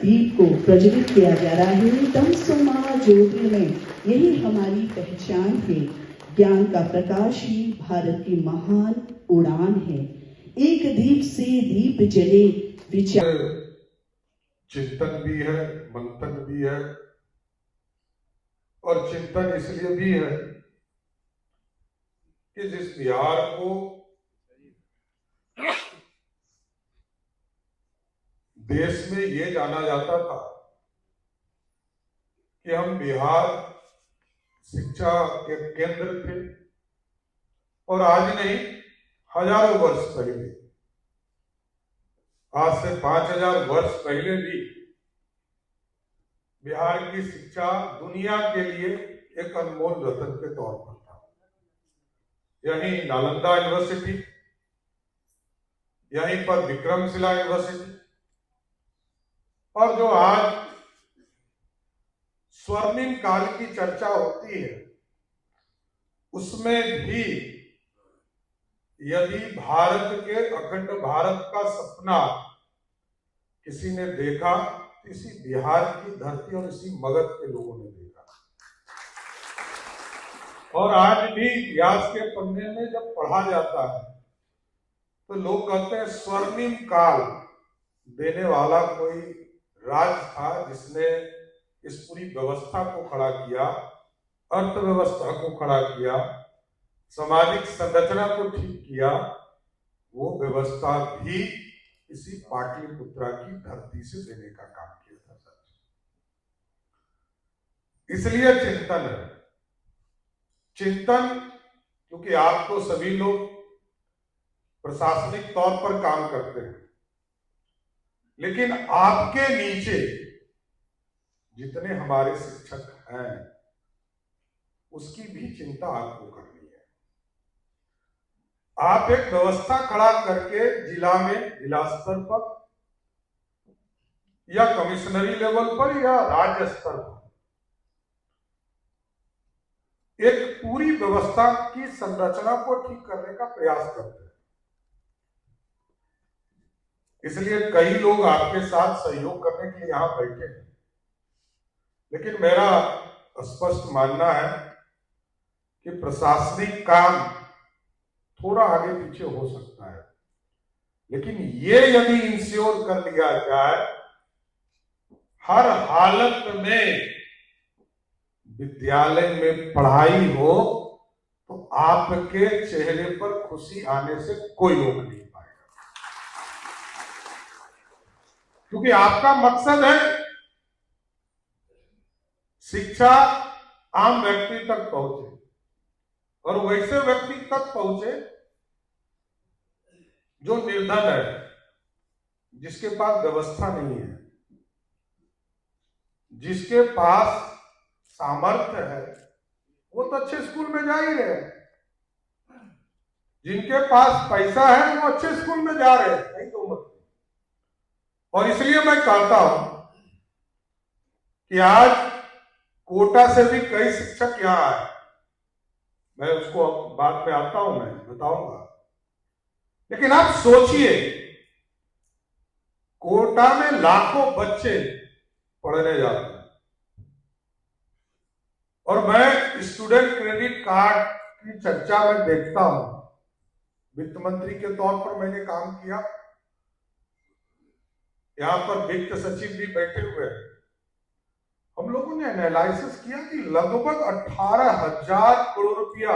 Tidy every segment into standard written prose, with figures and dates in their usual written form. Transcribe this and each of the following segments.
दीप को प्रज्वलित किया जा रहा है। तमसोमा ज्योतिर्मय, यही हमारी पहचान है। ज्ञान का प्रकाश ही भारत की महान उड़ान है। एक दीप से दीप जले, विचार चिंतन भी है, मंथन भी है, और चिंतन इसलिए भी है कि जिस बिहार को देश में ये जाना जाता था कि हम बिहार शिक्षा के केंद्र थे, और आज नहीं, हजारों वर्ष पहले, आज से 5000 वर्ष पहले भी बिहार की शिक्षा दुनिया के लिए एक अनमोल रत्न के तौर पर था। यहीं नालंदा यूनिवर्सिटी, यहीं पर विक्रमशिला यूनिवर्सिटी, और जो आज स्वर्णिम काल की चर्चा होती है, उसमें भी यदि भारत के अखंड भारत का सपना किसी ने देखा, इसी बिहार की धरती और इसी मगध के लोगों ने देखा। और आज भी इतिहास के पन्ने में जब पढ़ा जाता है तो लोग कहते हैं स्वर्णिम काल देने वाला कोई राज था जिसने इस पूरी व्यवस्था को खड़ा किया, अर्थव्यवस्था को खड़ा किया, सामाजिक संरचना को ठीक किया। वो व्यवस्था भी इसी पाटलिपुत्रा की धरती से देने का काम किया था सर। इसलिए चिंतन है। चिंतन, क्योंकि आप तो सभी लोग प्रशासनिक तौर पर काम करते हैं, लेकिन आपके नीचे जितने हमारे शिक्षक हैं उसकी भी चिंता आपको करनी है। आप एक व्यवस्था खड़ा करके जिला में, जिला स्तर पर या कमिश्नरी लेवल पर या राज्य स्तर पर एक पूरी व्यवस्था की संरचना को ठीक करने का प्रयास करते हैं। इसलिए कई लोग आपके साथ सहयोग करने के लिए यहां बैठे हैं, लेकिन मेरा स्पष्ट मानना है कि प्रशासनिक काम थोड़ा आगे पीछे हो सकता है, लेकिन ये यदि इंश्योर कर लिया जाए हर हालत में विद्यालय में पढ़ाई हो, तो आपके चेहरे पर खुशी आने से कोई रोक नहीं पाएगा। क्योंकि आपका मकसद है शिक्षा आम व्यक्ति तक पहुंचे, और वैसे व्यक्ति तक पहुंचे जो निर्धन है, जिसके पास व्यवस्था नहीं है, जिसके पास सामर्थ्य है, वो तो अच्छे स्कूल में जा ही रहे हैं। जिनके पास पैसा है वो अच्छे स्कूल में जा रहे हैं, नहीं तो मत। और इसलिए मैं कहता हूं कि आज कोटा से भी कई शिक्षक यहां आए, मैं उसको बाद में आता हूं, मैं बताऊंगा। लेकिन आप सोचिए, कोटा में लाखों बच्चे पढ़ने जाते हैं, और मैं स्टूडेंट क्रेडिट कार्ड की चर्चा में देखता हूं। वित्त मंत्री के तौर पर मैंने काम किया, यहां पर वित्त सचिव भी बैठे हुए हैं। हम लोगों ने एनालिसिस किया कि लगभग 18,000 करोड़ रुपया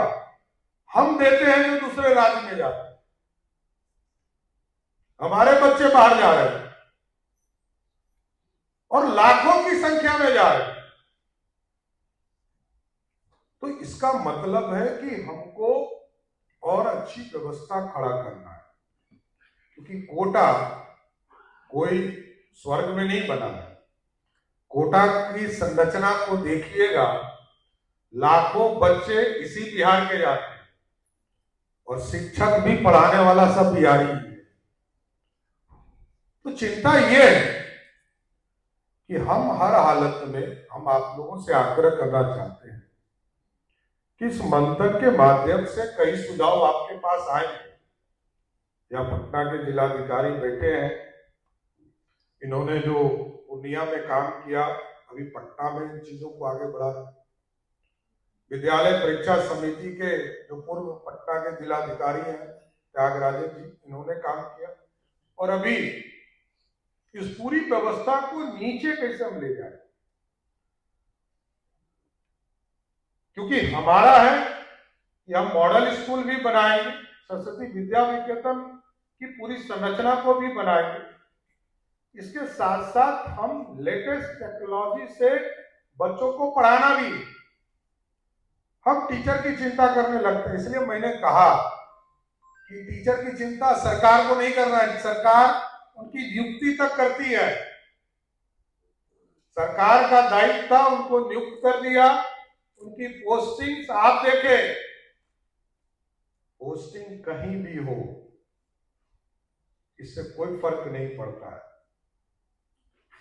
हम देते हैं जो दूसरे राज्य में जाते हैं। हमारे बच्चे बाहर जा रहे हैं और लाखों की संख्या में जा रहे हैं। तो इसका मतलब है कि हमको और अच्छी व्यवस्था खड़ा करना है, क्योंकि कोटा कोई स्वर्ग में नहीं बना है। कोटा की संरचना को देखिएगा, लाखों बच्चे इसी बिहार के जाते हैं, और शिक्षक भी पढ़ाने वाला सब बिहारी है। तो चिंता यह है कि हम हर हालत में, हम आप लोगों से आग्रह करना चाहते हैं कि इस मंथन के माध्यम से कई सुझाव आपके पास आए। या पटना के जिलाधिकारी बैठे हैं, इन्होंने जो पूर्णिया में काम किया, अभी पटना में इन चीजों को आगे बढ़ा रहे। विद्यालय परीक्षा समिति के जो पूर्व पटना के जिलाधिकारी हैं त्यागराजन जी, इन्होंने काम किया। और अभी इस पूरी व्यवस्था को नीचे कैसे हम ले जाए, क्योंकि हमारा है कि हम मॉडल स्कूल भी बनाएंगे, सरस्वती विद्या विकेतन की पूरी संरचना को भी बनाएंगे। इसके साथ साथ हम लेटेस्ट टेक्नोलॉजी से बच्चों को पढ़ाना भी, हम टीचर की चिंता करने लगते हैं। इसलिए मैंने कहा कि टीचर की चिंता सरकार को नहीं करना है, सरकार उनकी नियुक्ति तक करती है। सरकार का दायित्व था, उनको नियुक्त कर दिया, उनकी पोस्टिंग्स आप देखें, पोस्टिंग कहीं भी हो इससे कोई फर्क नहीं पड़ता है।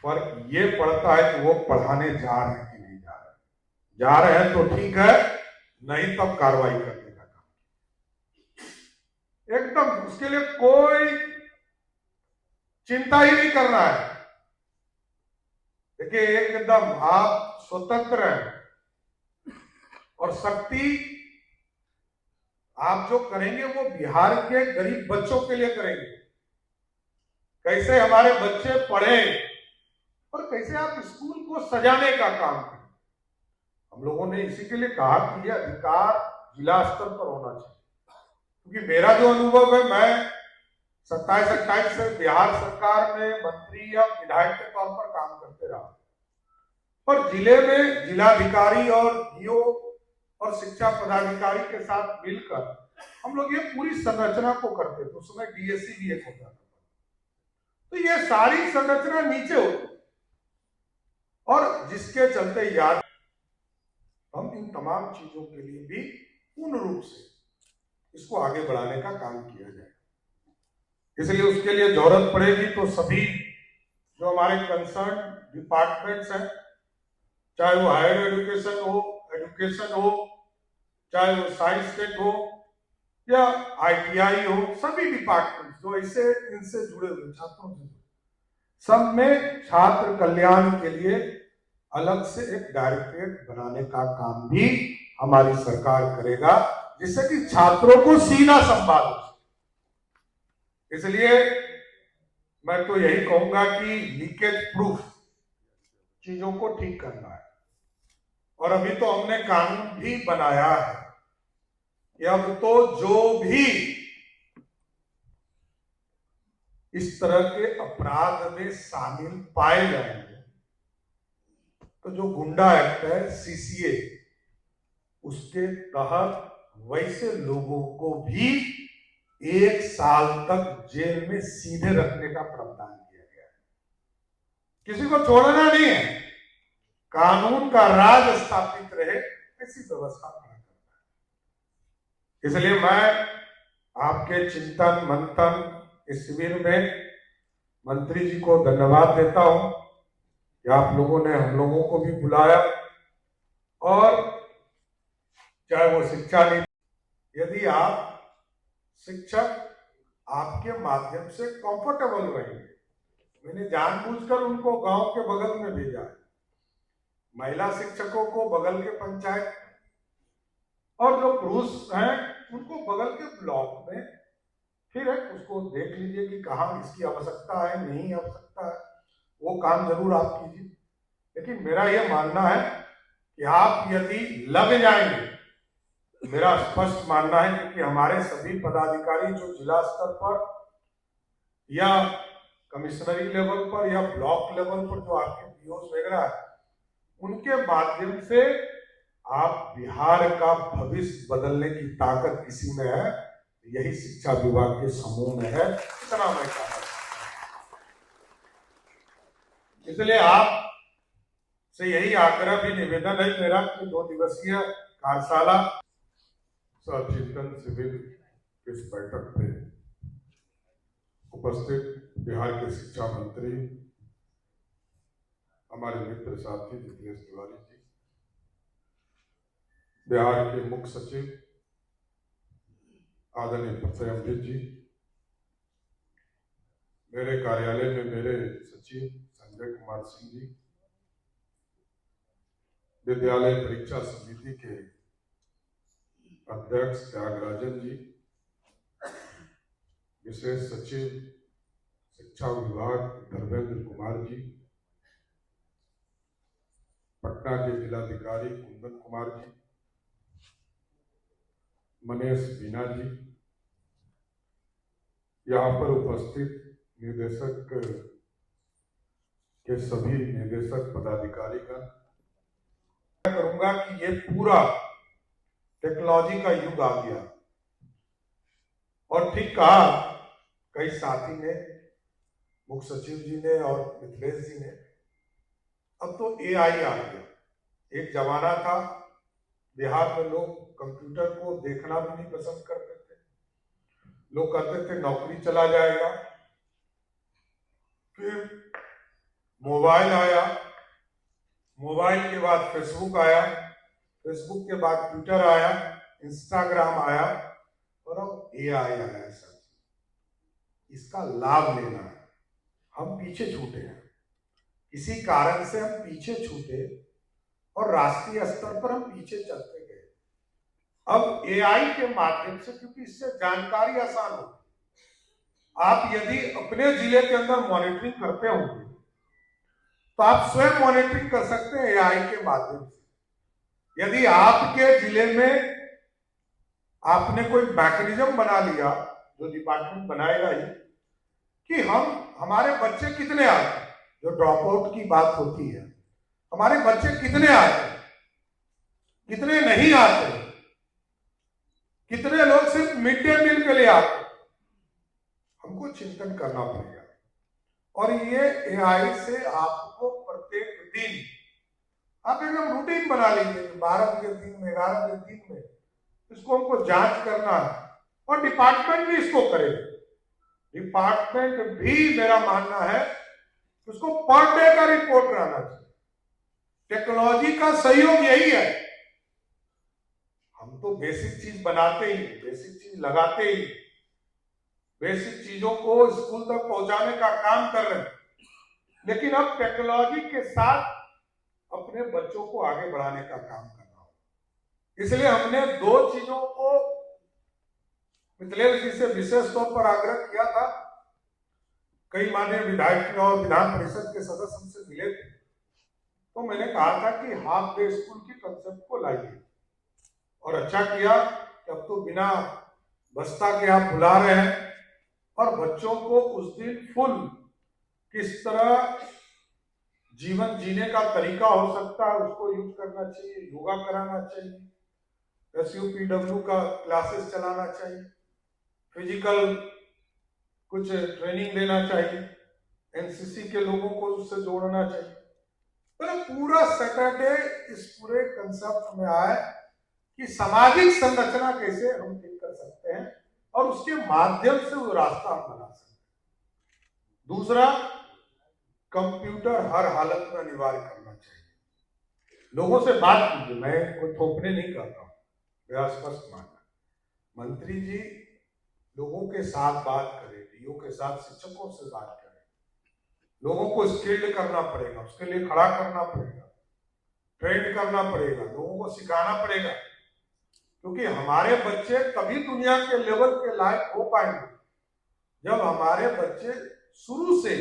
फर्क ये पड़ता है कि वो पढ़ाने जा रहे हैं कि नहीं जा रहे। जा रहे हैं तो ठीक है, नहीं तब कार्रवाई करने का काम एकदम, उसके लिए कोई चिंता ही नहीं करना है। देखिए, एकदम आप स्वतंत्र हैं और शक्ति आप जो करेंगे वो बिहार के गरीब बच्चों के लिए करेंगे। कैसे हमारे बच्चे पढ़ें और कैसे आप स्कूल को सजाने का काम करें। हम लोगों ने इसी के लिए कहा कि यह अधिकार जिला स्तर पर होना चाहिए, क्योंकि मेरा जो अनुभव है, मैं 27-28 से बिहार सरकार में मंत्री या विधायक के तौर पर काम करते रहा, पर जिले में जिलाधिकारी और डीओ और शिक्षा पदाधिकारी के साथ मिलकर हम लोग ये पूरी संरचना को करते थे। उस समय डीएससी भी एक होता था, तो ये सारी संरचना नीचे होती, और जिसके चलते याद हम इन तमाम चीजों के लिए भी पूर्ण रूप से इसको आगे बढ़ाने का काम किया जाए। इसलिए उसके लिए जरूरत पड़ेगी तो सभी जो हमारे कंसर्न डिपार्टमेंट्स हैं, चाहे वो हायर एजुकेशन हो, चाहे वो साइंस टेक हो या आईटीआई हो, सभी डिपार्टमेंट जो ऐसे इनसे जुड़े हुए छात्रों से, सब में छात्र कल्याण के लिए अलग से एक डायरेक्टरेट बनाने का काम भी हमारी सरकार करेगा, जिससे कि छात्रों को सीधा संवाद हो। इसलिए मैं तो यही कहूंगा कि लीकेज प्रूफ चीजों को ठीक करना है। और अभी तो हमने कानून भी बनाया है कि अब तो जो भी इस तरह के अपराध में शामिल पाए जाएंगे, तो जो गुंडा एक्ट है सीसीए, उसके तहत वैसे लोगों को भी 1 साल तक जेल में सीधे रखने का प्रावधान किया गया है। किसी को छोड़ना नहीं है, कानून का राज स्थापित रहे, ऐसी व्यवस्था करना है। इसलिए मैं आपके चिंतन मंथन इस शिविर में मंत्री जी को धन्यवाद देता हूं कि आप लोगों ने हम लोगों को भी बुलाया, और चाहे वो शिक्षा नीति, यदि आप शिक्षक आपके माध्यम से कंफर्टेबल रहेंगे, मैंने जानबूझकर उनको गांव के बगल में भेजा है, महिला शिक्षकों को बगल के पंचायत, और जो पुरुष हैं उनको बगल के ब्लॉक में, फिर उसको देख लीजिए कि कहाँ इसकी आवश्यकता है, नहीं आवश्यकता है, वो काम जरूर आप कीजिए। लेकिन मेरा यह मानना है कि आप यदि लग जाएंगे, मेरा स्पष्ट मानना है, क्योंकि हमारे सभी पदाधिकारी जो जिला स्तर पर या कमिश्नरी लेवल पर या ब्लॉक लेवल पर जो आपके पीओस वगैरह है, उनके माध्यम से आप बिहार का भविष्य बदलने की ताकत किसी में है, यही शिक्षा विभाग के समूह में है, इतना मैं कहना चाहता हूं। इसलिए आप से यही आग्रह भी निवेदन है मेरा कि 2 दिवसीय कार्यशाला सह चिंतन शिविर इस बैठक में उपस्थित बिहार के शिक्षा मंत्री हमारे मित्र साथी जितेश तिवारी जी, बिहार के मुख्य सचिव आदरणीय प्रत्यय अमृत जी, मेरे कार्यालय में मेरे सचिव संजय कुमार सिंह जी, विद्यालय परीक्षा समिति के अध्यक्ष त्यागराजन जी, विशेष सचिव शिक्षा विभाग धर्मेंद्र कुमार जी, पटना के जिलाधिकारी कुंदन कुमार जी, मनीष मीना जी, यहाँ पर उपस्थित निदेशक के सभी निदेशक पदाधिकारीगण, मैं करूंगा कि ये पूरा टेक्नोलॉजी का युग आ गया। और ठीक कहा कई साथी ने, मुख्य सचिव जी ने और मिथिलेश जी ने, अब तो एआई आ गया। एक जमाना था बिहार में लोग कंप्यूटर को देखना भी नहीं पसंद करते थे, लोग कहते थे नौकरी चला जाएगा। फिर मोबाइल आया, मोबाइल के बाद फेसबुक आया, फेसबुक के बाद ट्विटर आया, इंस्टाग्राम आया और अब एआई आया। इसका लाभ लेना है। हम पीछे छूटे हैं, इसी कारण से हम पीछे छूटे और राष्ट्रीय स्तर पर हम पीछे चलते गए। अब एआई के माध्यम से, क्योंकि इससे जानकारी आसान होगी, आप यदि अपने जिले के अंदर मॉनिटरिंग करते होंगे तो आप स्वयं मॉनिटरिंग कर सकते हैं एआई के माध्यम से। यदि आपके जिले में आपने कोई मैकेनिज्म बना लिया, जो डिपार्टमेंट बनाएगा ही, कि हमारे बच्चे कितने आते हैं, जो ड्रॉप आउट की बात होती है, हमारे बच्चे कितने आते हैं, कितने नहीं आते, कितने लोग सिर्फ मिड डे मील के लिए आते हैं, हमको चिंतन करना पड़ेगा। और ये एआई से आपको प्रत्येक दिन आप एकदम रूटीन बना लीजिए, 12 बजे दिन में, 11 बजे दिन में इसको हमको जांच करना है। और डिपार्टमेंट भी इसको करेगा। डिपार्टमेंट भी, मेरा मानना है, उसको पर डे का रिपोर्ट रहना चाहिए। टेक्नोलॉजी का सहयोग यही है। हम तो बेसिक चीज बनाते ही, बेसिक चीज लगाते ही, बेसिक चीजों को स्कूल तक पहुंचाने का काम कर रहे हैं, लेकिन अब टेक्नोलॉजी के साथ अपने बच्चों को आगे बढ़ाने का काम करना होगा। इसलिए हमने 2 चीजों को मिथिलेश जी से विशेष तौर पर आग्रह किया था। कई माननीय विधायक और विधान परिषद के सदस्य हमसे मिले थे, तो मैंने कहा था कि हाफ डे स्कूल की कंसेप्ट को लाइए। और अच्छा किया कि अब तो बिना बस्ता के आप बुला रहे हैं और बच्चों को उस दिन फुल किस तरह जीवन जीने का तरीका हो सकता है उसको यूज करना चाहिए, योगा कराना चाहिए, SUPW का क्लासेस चलाना चाहिए, फिजिकल कुछ ट्रेनिंग देना चाहिए, NCC के लोगों को उससे जोड़ना चाहिए। तो पूरा सैटरडे इस पूरे कंसेप्ट में आए कि सामाजिक संरचना कैसे हम ठीक कर सकते हैं और उसके माध्यम से वो रास्ता हम बना सकते हैं। दूसरा, कंप्यूटर हर हालत में अनिवार्य करना चाहिए। लोगों से बात कीजिए, मैं कोई थोपने नहीं करता हूं, मेरा स्पष्ट मानना। मंत्री जी लोगों के साथ बात करें, डीओ के साथ, शिक्षकों से बात करें। लोगों को स्किल्ड करना पड़ेगा, उसके लिए खड़ा करना पड़ेगा, ट्रेंड करना पड़ेगा, लोगों को सिखाना पड़ेगा, क्योंकि हमारे बच्चे तभी दुनिया के लेवल के लायक हो पाएंगे जब हमारे बच्चे शुरू से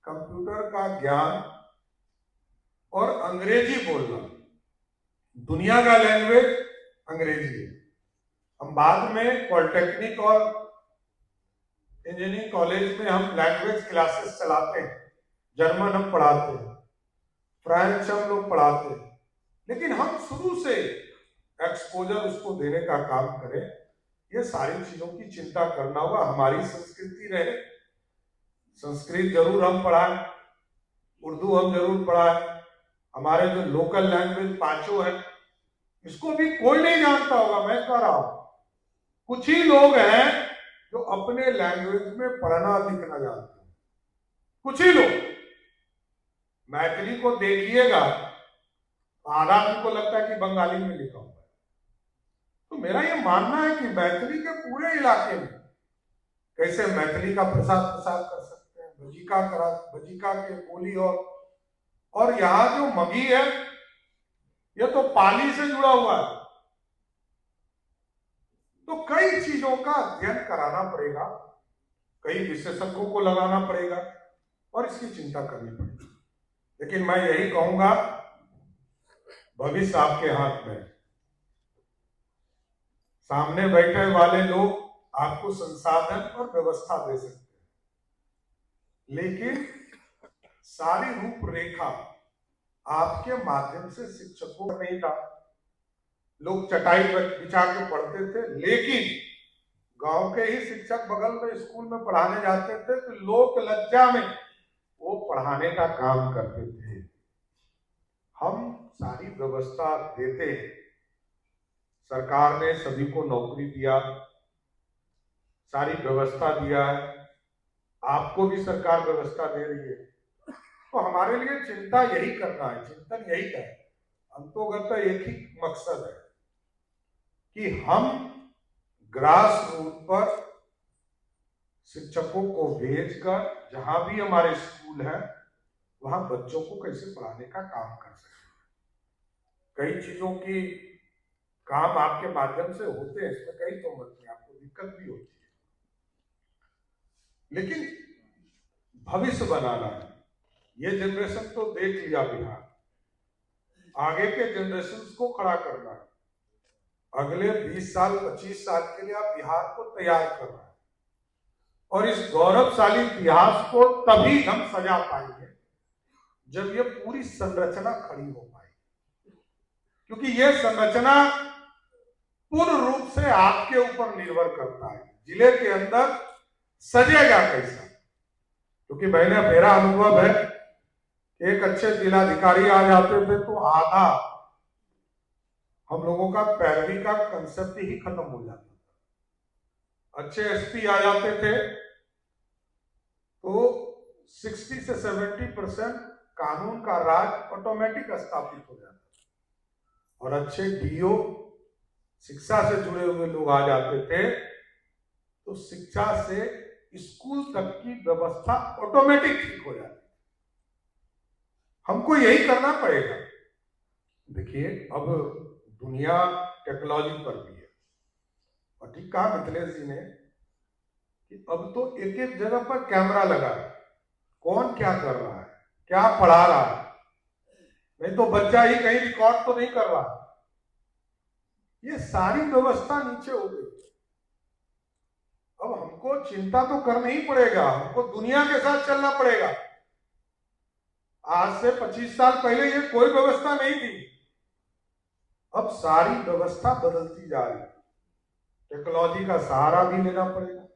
कंप्यूटर का ज्ञान और अंग्रेजी बोलना, दुनिया का लैंग्वेज अंग्रेजी है। हम बाद में पॉलिटेक्निक और इंजीनियरिंग कॉलेज में हम लैंग्वेज क्लासेस चलाते हैं, जर्मन हम पढ़ाते हैं, फ्रेंच हम लोग पढ़ाते हैं, लेकिन हम शुरू से एक्सपोजर उसको देने का काम करें। ये सारी चीजों की चिंता करना होगा। हमारी संस्कृति रहे, संस्कृत जरूर हम पढ़ाएं, उर्दू हम जरूर पढ़ाएं, हमारे जो लोकल लैंग्वेज 5 है इसको भी कोई नहीं जानता होगा। मैं कह रहा हूं कुछ ही लोग हैं जो अपने लैंग्वेज में पढ़ना लिखना जानते हैं, कुछ ही लोग। मैथिली को देखिएगा, आधा आदमी को लगता है कि बंगाली में लिखा हुआ है। तो मेरा ये मानना है कि मैथिली के पूरे इलाके में कैसे मैथिली का प्रसार कर सकते बजीका के बोली और यहाँ जो मगी है ये तो पाली से जुड़ा हुआ है। तो कई चीजों का अध्ययन कराना पड़ेगा, कई विशेषज्ञों को लगाना पड़ेगा और इसकी चिंता करनी पड़ेगी। लेकिन मैं यही कहूंगा, भविष्य आपके हाथ में है। सामने बैठे वाले लोग आपको संसाधन और व्यवस्था दे सकते हैं, लेकिन सारी रूपरेखा आपके माध्यम से शिक्षकों का नहीं था। लोग चटाई पर बिछा के पढ़ते थे, लेकिन गांव के ही शिक्षक बगल में स्कूल में पढ़ाने जाते थे तो लोक लज्जा में वो पढ़ाने का काम करते थे। हम सारी व्यवस्था देते हैं, सरकार ने सभी को नौकरी दिया, सारी व्यवस्था दिया है, आपको भी सरकार व्यवस्था दे रही है। तो हमारे लिए चिंता यही करना है, चिंतन यही है, अंतोगत एक ही मकसद है कि हम ग्रास रूट पर शिक्षकों को भेजकर जहां भी हमारे स्कूल है वहां बच्चों को कैसे पढ़ाने का काम कर सकते हैं। कई चीजों की काम आपके माध्यम से होते हैं, इसमें कई तो मत नहीं, आपको दिक्कत भी होती है, लेकिन भविष्य बनाना है। ये जनरेशन तो देख लिया बिहार, आगे के जनरेशन को खड़ा करना है। अगले 20 साल 25 साल के लिए आप बिहार को तैयार कर रहे हैं और इस गौरवशाली इतिहास को तभी हम सजा पाएंगे जब ये पूरी संरचना खड़ी हो पाएगी, क्योंकि ये संरचना पूर्ण रूप से आपके ऊपर निर्भर करता है जिले के अंदर सजेगा कैसा। क्योंकि मेरा अनुभव है कि एक अच्छे जिलाधिकारी आ जाते थे तो आधा हम लोगों का पैरवी का कंसेप्ट ही खत्म हो जाता था। अच्छे एसपी आ जाते थे तो 60 से 70% कानून का राज ऑटोमेटिक स्थापित हो जाता था और अच्छे डीओ शिक्षा से जुड़े हुए लोग आ जाते थे तो शिक्षा से स्कूल तक की व्यवस्था ऑटोमेटिक ठीक हो जाती। हमको यही करना पड़ेगा। देखिए, अब दुनिया टेक्नोलॉजी पर भी है और ठीक कहा मिथिलेश जी ने कि अब तो एक एक जगह पर कैमरा लगा है, कौन क्या कर रहा है, क्या पढ़ा रहा है, नहीं तो बच्चा ही कहीं रिकॉर्ड तो नहीं कर रहा। ये सारी व्यवस्था नीचे हो गई। अब हमको चिंता तो करना ही पड़ेगा, हमको दुनिया के साथ चलना पड़ेगा। आज से 25 साल पहले ये कोई व्यवस्था नहीं थी, अब सारी व्यवस्था बदलती जा रही है। टेक्नोलॉजी का सहारा भी लेना पड़ेगा।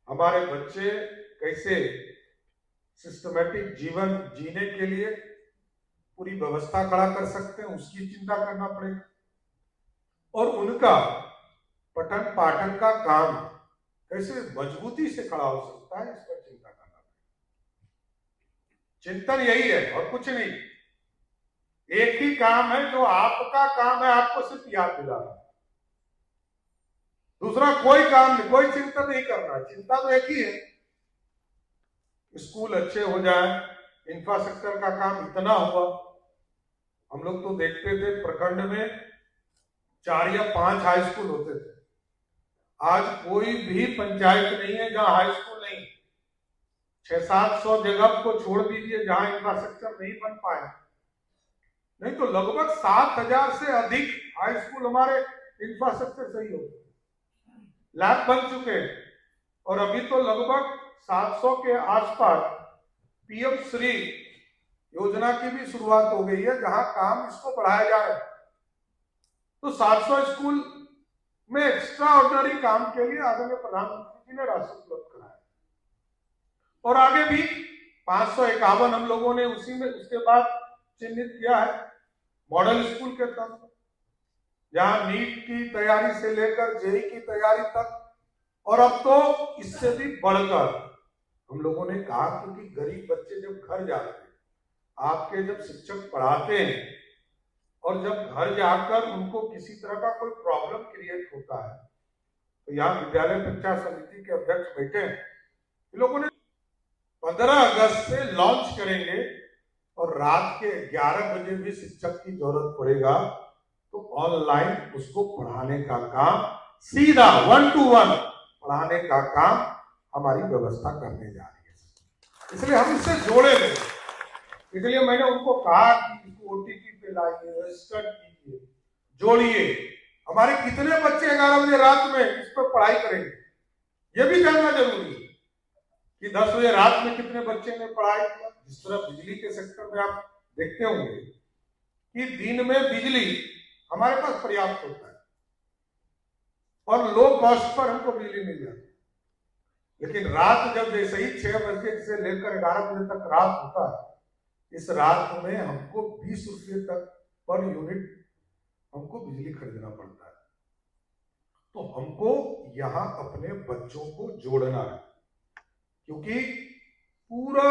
हमारे बच्चे कैसे सिस्टमेटिक जीवन जीने के लिए पूरी व्यवस्था खड़ा कर सकते हैं, उसकी चिंता करना पड़ेगा और उनका पठन पाठन का काम कैसे मजबूती से खड़ा हो सकता है, इस पर चिंता करना पड़ेगा। चिंतन यही है और कुछ नहीं। एक ही काम है जो आपका काम है, आपको सिर्फ याद दिलाना, दूसरा कोई काम नहीं, कोई चिंता नहीं करना। चिंता तो एक ही है, स्कूल अच्छे हो जाए, इंफ्रास्ट्रक्चर का काम इतना हुआ। हम लोग तो देखते थे प्रखंड में 4 या 5 हाई स्कूल होते थे। आज कोई भी पंचायत नहीं है जहां हाई स्कूल नहीं। 600-700 जगह को छोड़ दीजिए जहां इंफ्रास्ट्रक्चर नहीं बन पाए, नहीं तो लगभग 7000 से अधिक हाई स्कूल हमारे इंफ्रास्ट्रक्चर सही होते, लैब बन चुके हैं और अभी तो लगभग 700 के आसपास पीएम श्री योजना की भी शुरुआत हो गई है जहां काम इसको बढ़ाया जा रहा है। तो 700 स्कूल में एक्स्ट्रा ऑर्डिनरी काम के लिए आदरणीय प्रधानमंत्री जी ने राशि उपलब्ध कराया और आगे भी 551 हम लोगों ने उसी में उसके बाद चिन्हित किया है मॉडल स्कूल के तहत, जहां नीट की तैयारी से लेकर जेई की तैयारी तक, और अब तो इससे भी बढ़कर हम लोगों ने कहा क्योंकि गरीब बच्चे जब घर जाते हैं, आपके जब शिक्षक पढ़ाते हैं और जब घर जाकर उनको किसी तरह का कोई प्रॉब्लम क्रिएट होता है तो यहाँ विद्यालय शिक्षा समिति के अध्यक्ष बैठे हैं, इन लोगों ने 15 अगस्त से लॉन्च करेंगे और रात के 11 बजे भी शिक्षक की जरूरत पड़ेगा तो ऑनलाइन उसको पढ़ाने का काम, सीधा 1 to 1 पढ़ाने का काम हमारी व्यवस्था करने जा रही है। इसलिए हम इससे जोड़े गए, इसलिए मैंने उनको कहा कि इसको OTT पे लाइए, रजिस्टर कीजिए, जोड़िए। हमारे कितने बच्चे 11 बजे रात में इस पर पढ़ाई करेंगे, यह भी जानना जरूरी है कि 10 बजे रात में कितने बच्चे ने पढ़ाई किया। जिस तरह बिजली के सेक्टर में आप देखते होंगे कि दिन में बिजली हमारे पास पर्याप्त होता है और लो कॉस्ट पर हमको बिजली मिल जाती है, लेकिन रात जब जैसे ही 6 बजे से लेकर 11 बजे तक रात होता है, इस रात में हमको 20 रुपये तक पर यूनिट हमको बिजली खरीदना पड़ता है। तो हमको यहां अपने बच्चों को जोड़ना है, क्योंकि पूरा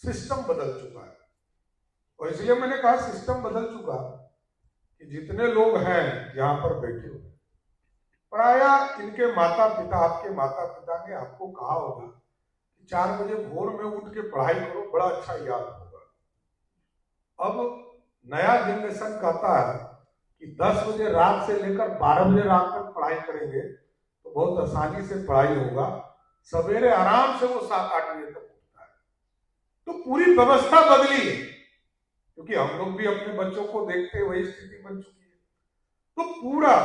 सिस्टम बदल चुका है। और इसलिए मैंने कहा सिस्टम बदल चुका कि जितने लोग हैं यहां पर बैठे हुए, प्रायः इनके माता पिता, आपके माता पिता ने आपको कहा होगा कि 4 बजे भोर में उठ के पढ़ाई करो, बड़ा अच्छा याद होगा। अब नया जनरेशन कहता है कि 10 बजे रात से लेकर 12 बजे रात तक पढ़ाई करेंगे तो बहुत आसानी से पढ़ाई होगा, सवेरे आराम से वो 7-8 बजे तक उठता है। तो पूरी व्यवस्था बदली है, क्योंकि हम लोग भी अपने बच्चों को देखते हैं, वही स्थिति बन चुकी है। तो पूरा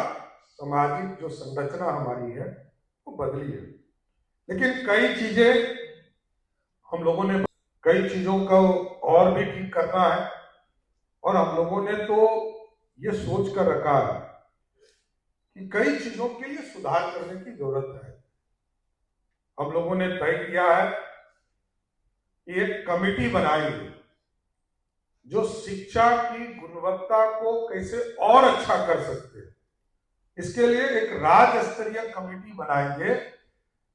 सामाजिक जो संरचना हमारी है वो बदली है। लेकिन कई चीजें हम लोगों ने, कई चीजों को और भी ठीक करना है, और हम लोगों ने तो ये सोच कर रखा है कि कई चीजों के लिए सुधार करने की जरूरत है। हम लोगों ने तय किया है कि एक कमेटी बनाएंगे जो शिक्षा की गुणवत्ता को कैसे और अच्छा कर सकते हैं। इसके लिए एक राज्य स्तरीय कमेटी बनाएंगे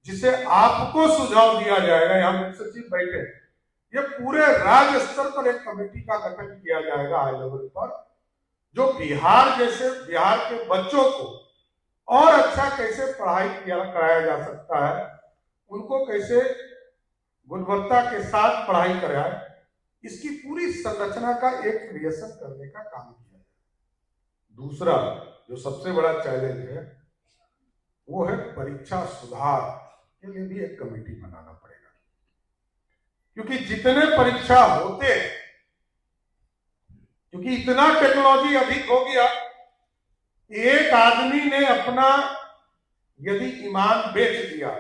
जिसे आपको सुझाव दिया जाएगा। यहाँ मुख्य सचिव बैठे, ये पूरे राज्य स्तर पर एक कमेटी का गठन किया जाएगा हाई लेवल पर, जो बिहार के बच्चों को और अच्छा कैसे पढ़ाई कराया जा सकता है, उनको कैसे गुणवत्ता के साथ पढ़ाई कराए, इसकी पूरी संरचना का एक क्रिएशन करने का काम किया जाए। दूसरा जो सबसे बड़ा चैलेंज है वो है परीक्षा सुधार के लिए भी एक कमेटी बनाना पड़ेगा, क्योंकि जितने परीक्षा होते हैं, क्योंकि इतना टेक्नोलॉजी अधिक हो गया, एक आदमी ने अपना यदि ईमान बेच दिया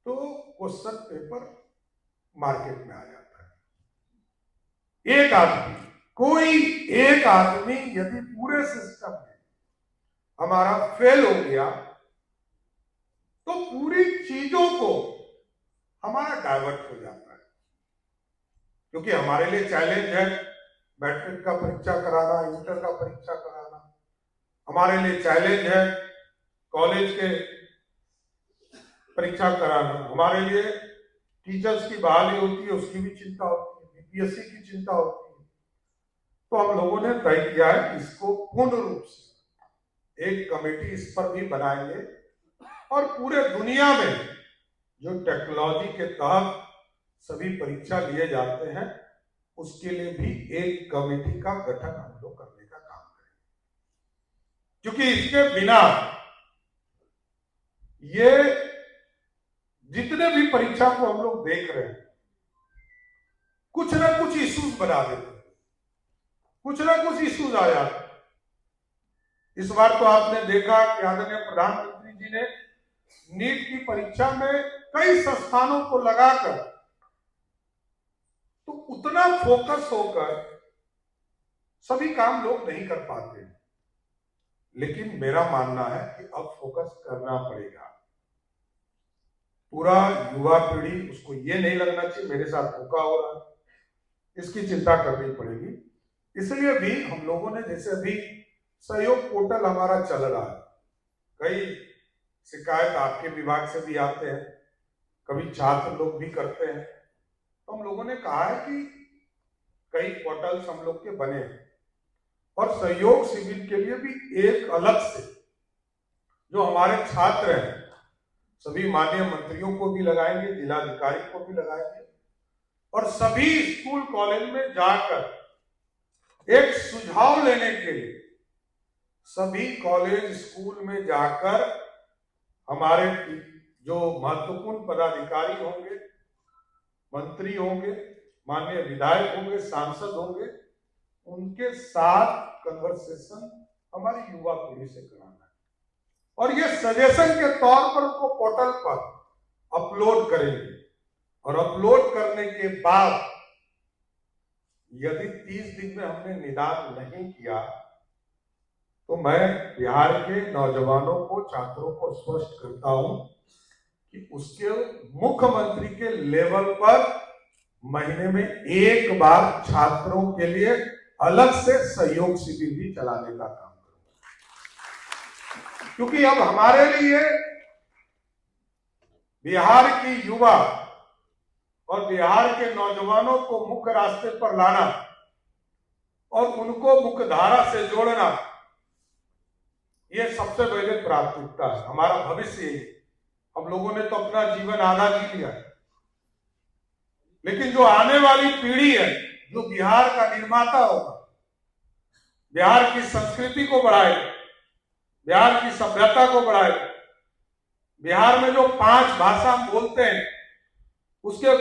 तो क्वेश्चन पेपर मार्केट में आ जाता है। एक आदमी, कोई एक आदमी यदि पूरे सिस्टम में हमारा फेल हो गया तो पूरी चीजों को हमारा डाइवर्ट हो जाता है। क्योंकि हमारे लिए चैलेंज है मैट्रिक का परीक्षा कराना, इंटर का परीक्षा कराना, हमारे लिए चैलेंज है कॉलेज के परीक्षा कराना, हमारे लिए टीचर्स की बहाली होती है उसकी भी चिंता होती है, बीपीएससी की चिंता होती है। तो हम लोगों ने तय किया है कि इसको पूर्ण रूप से एक कमेटी इस पर भी बनाएंगे, और पूरे दुनिया में जो टेक्नोलॉजी के तहत सभी परीक्षा लिए जाते हैं उसके लिए भी एक कमेटी का गठन हम लोग करने का काम करेंगे, क्योंकि इसके बिना ये जितने भी परीक्षा को हम लोग देख रहे हैं कुछ ना कुछ इश्यूज बना देते हैं, कुछ ना कुछ इश्यूज आ जाते हैं। इस बार तो आपने देखा कि आदरणीय प्रधानमंत्री जी ने नीट की परीक्षा में कई संस्थानों को लगाकर, तो उतना फोकस होकर सभी काम लोग नहीं कर पाते, लेकिन मेरा मानना है कि अब फोकस करना पड़ेगा। पूरा युवा पीढ़ी, उसको ये नहीं लगना चाहिए मेरे साथ धोखा हो रहा है, इसकी चिंता करनी पड़ेगी। इसलिए भी हम लोगों ने, जैसे अभी सहयोग पोर्टल हमारा चल रहा है, कई शिकायत आपके विभाग से भी आते हैं, कभी छात्र लोग भी करते हैं, तो हम लोगों ने कहा है कि कई पोर्टल्स हम लोग के बने हैं, और सहयोग शिविर के लिए भी एक अलग से जो हमारे छात्र हैं, सभी माननीय मंत्रियों को भी लगाएंगे, जिलाधिकारी को भी लगाएंगे और सभी स्कूल कॉलेज में जाकर एक सुझाव लेने के लिए सभी कॉलेज स्कूल में जाकर हमारे जो महत्वपूर्ण पदाधिकारी होंगे, मंत्री होंगे, माननीय विधायक होंगे, सांसद होंगे, उनके साथ कन्वर्सेशन हमारी युवा पीढ़ी से कराना है और ये सजेशन के तौर पर उनको पोर्टल पर अपलोड करेंगे और अपलोड करने के बाद यदि 30 दिन में हमने निदान नहीं किया तो मैं बिहार के नौजवानों को, छात्रों को स्पष्ट करता हूं कि उसके मुख्यमंत्री के लेवल पर महीने में एक बार छात्रों के लिए अलग से सहयोग शिविर भी चलाने का काम करूंगा, क्योंकि अब हमारे लिए बिहार की युवा और बिहार के नौजवानों को मुख्य रास्ते पर लाना और उनको मुख्य धारा से जोड़ना, ये सबसे पहले प्राथमिकता है। हमारा भविष्य यही। हम लोगों ने तो अपना जीवन आधा जी लिया, लेकिन जो आने वाली पीढ़ी है, जो बिहार का निर्माता होगा, बिहार की संस्कृति को बढ़ाएगा, बिहार की सभ्यता को बढ़ाएगा, बिहार में जो 5 भाषा बोलते हैं उसके